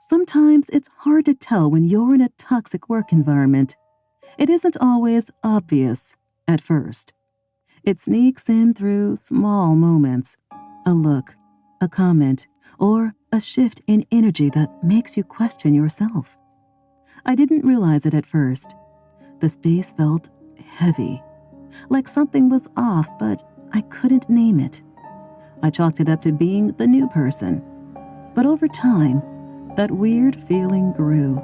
Sometimes it's hard to tell when you're in a toxic work environment. It isn't always obvious at first. It sneaks in through small moments, a look, a comment, or a shift in energy that makes you question yourself. I didn't realize it at first. The space felt heavy, like something was off, but I couldn't name it. I chalked it up to being the new person. But over time, that weird feeling grew.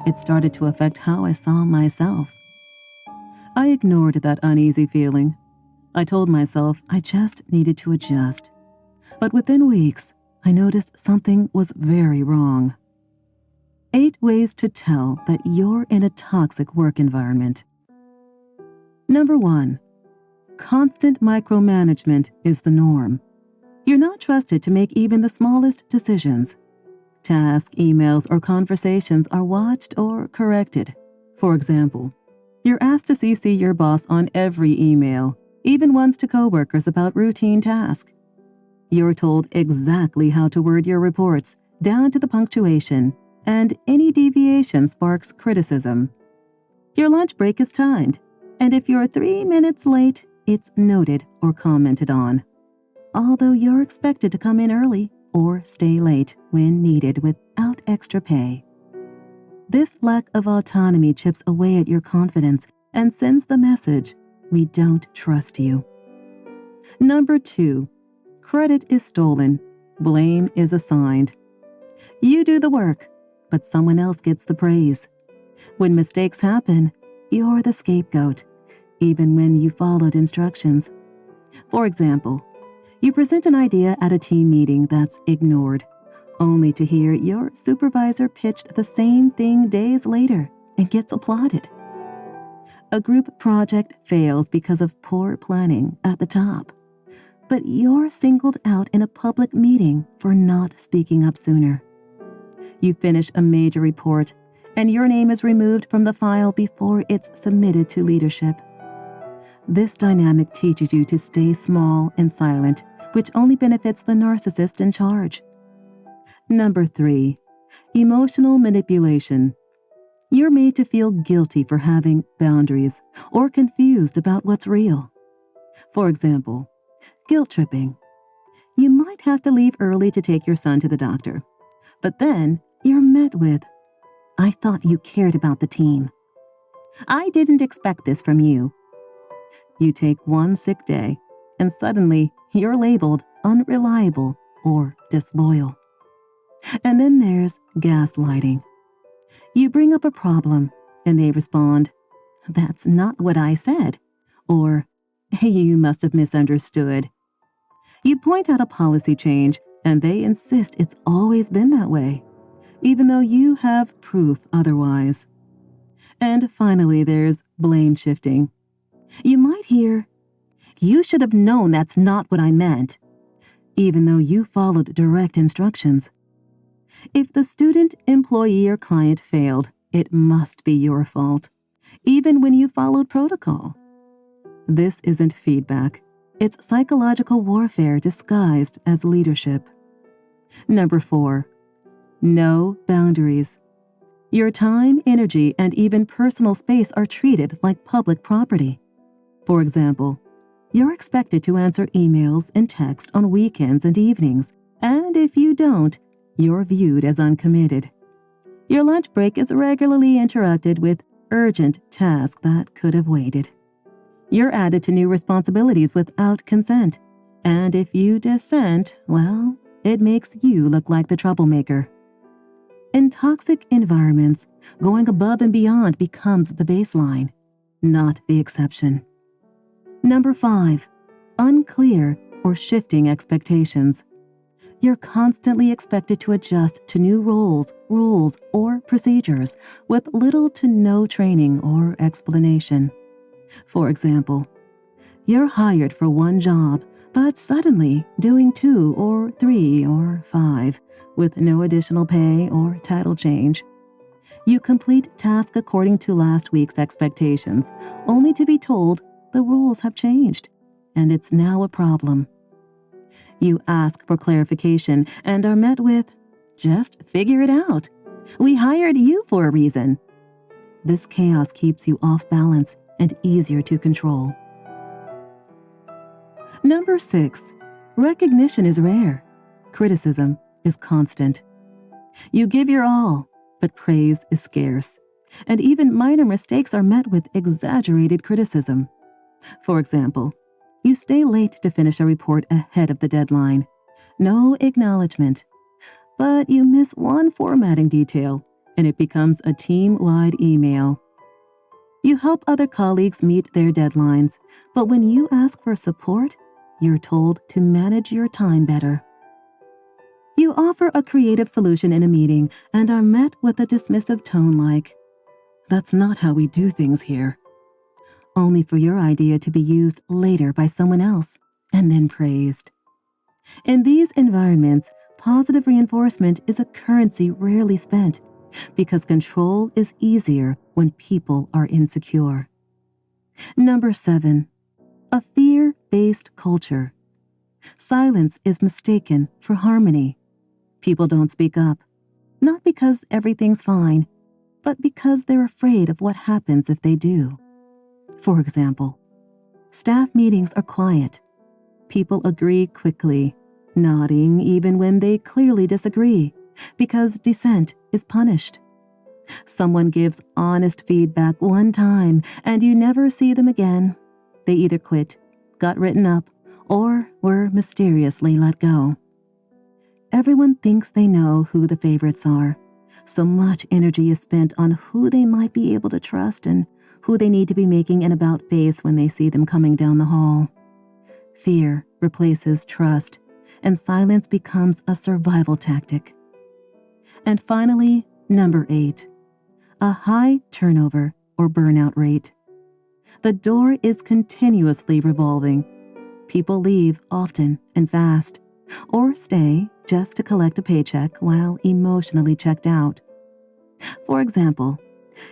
It started to affect how I saw myself. I ignored that uneasy feeling. I told myself I just needed to adjust. But within weeks, I noticed something was very wrong. 8 ways to tell that you're in a toxic work environment. Number 1. Constant micromanagement is the norm. You're not trusted to make even the smallest decisions. Tasks, emails, or conversations are watched or corrected. For example, you're asked to CC your boss on every email, even ones to coworkers about routine tasks. You're told exactly how to word your reports, down to the punctuation, and any deviation sparks criticism. Your lunch break is timed, and if you're 3 minutes late, it's noted or commented on. Although you're expected to come in early or stay late when needed without extra pay. This lack of autonomy chips away at your confidence and sends the message, we don't trust you. Number 2. Credit is stolen. Blame is assigned. You do the work, but someone else gets the praise. When mistakes happen, you're the scapegoat, even when you followed instructions. For example, you present an idea at a team meeting that's ignored, only to hear your supervisor pitched the same thing days later and gets applauded. A group project fails because of poor planning at the top, but you're singled out in a public meeting for not speaking up sooner. You finish a major report, and your name is removed from the file before it's submitted to leadership. This dynamic teaches you to stay small and silent, which only benefits the narcissist in charge. Number 3. Emotional manipulation. You're made to feel guilty for having boundaries or confused about what's real. For example, guilt tripping. You might have to leave early to take your son to the doctor, but then you're met with, I thought you cared about the team. I didn't expect this from you. You take one sick day, and suddenly you're labeled unreliable or disloyal. And then there's gaslighting. You bring up a problem, and they respond, that's not what I said, or you must have misunderstood. You point out a policy change, and they insist it's always been that way, even though you have proof otherwise. And finally, there's blame shifting. You might hear, you should have known that's not what I meant, even though you followed direct instructions. If the student, employee, or client failed, it must be your fault, even when you followed protocol. This isn't feedback. It's psychological warfare disguised as leadership. Number 4. No boundaries. Your time, energy, and even personal space are treated like public property. For example, you're expected to answer emails and text on weekends and evenings, and if you don't, you're viewed as uncommitted. Your lunch break is regularly interrupted with urgent tasks that could have waited. You're added to new responsibilities without consent, and if you dissent, well, it makes you look like the troublemaker. In toxic environments, going above and beyond becomes the baseline, not the exception. Number 5. Unclear or shifting expectations. You're constantly expected to adjust to new roles, rules, or procedures with little to no training or explanation. For example, you're hired for one job, but suddenly doing 2 or 3 or 5 with no additional pay or title change. You complete tasks according to last week's expectations, only to be told the rules have changed, and it's now a problem. You ask for clarification and are met with, Just figure it out. We hired you for a reason. This chaos keeps you off balance and easier to control. Number 6. Recognition is rare. Criticism is constant. You give your all, but praise is scarce. And even minor mistakes are met with exaggerated criticism. For example, you stay late to finish a report ahead of the deadline. No acknowledgement. But you miss one formatting detail, and it becomes a team-wide email. You help other colleagues meet their deadlines, but when you ask for support, you're told to manage your time better. You offer a creative solution in a meeting and are met with a dismissive tone like, "That's not how we do things here," only for your idea to be used later by someone else and then praised. In these environments, positive reinforcement is a currency rarely spent because control is easier when people are insecure. Number 7. A fear-based culture. Silence is mistaken for harmony. People don't speak up, not because everything's fine, but because they're afraid of what happens if they do. For example, staff meetings are quiet. People agree quickly, nodding even when they clearly disagree, because dissent is punished. Someone gives honest feedback one time and you never see them again. They either quit, got written up, or were mysteriously let go. Everyone thinks they know who the favorites are. So much energy is spent on who they might be able to trust and who they need to be making an about face when they see them coming down the hall. Fear replaces trust, and silence becomes a survival tactic. And finally, number 8. A high turnover or burnout rate. The door is continuously revolving. People leave often and fast, or stay just to collect a paycheck while emotionally checked out. For example,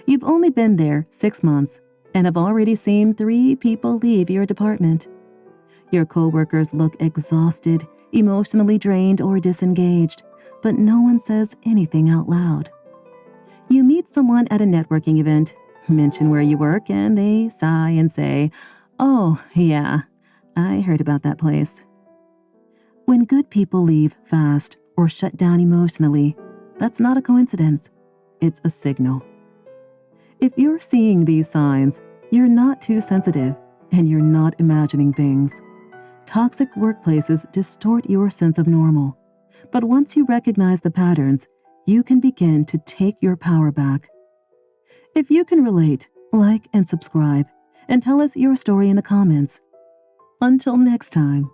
you've only been there 6 months and have already seen 3 people leave your department. Your coworkers look exhausted, emotionally drained, or disengaged, but no one says anything out loud. You meet someone at a networking event, mention where you work, and they sigh and say, "Oh, yeah, I heard about that place." When good people leave fast or shut down emotionally, that's not a coincidence. It's a signal. If you're seeing these signs, you're not too sensitive and you're not imagining things. Toxic workplaces distort your sense of normal. But once you recognize the patterns, you can begin to take your power back. If you can relate, like and subscribe, and tell us your story in the comments. Until next time.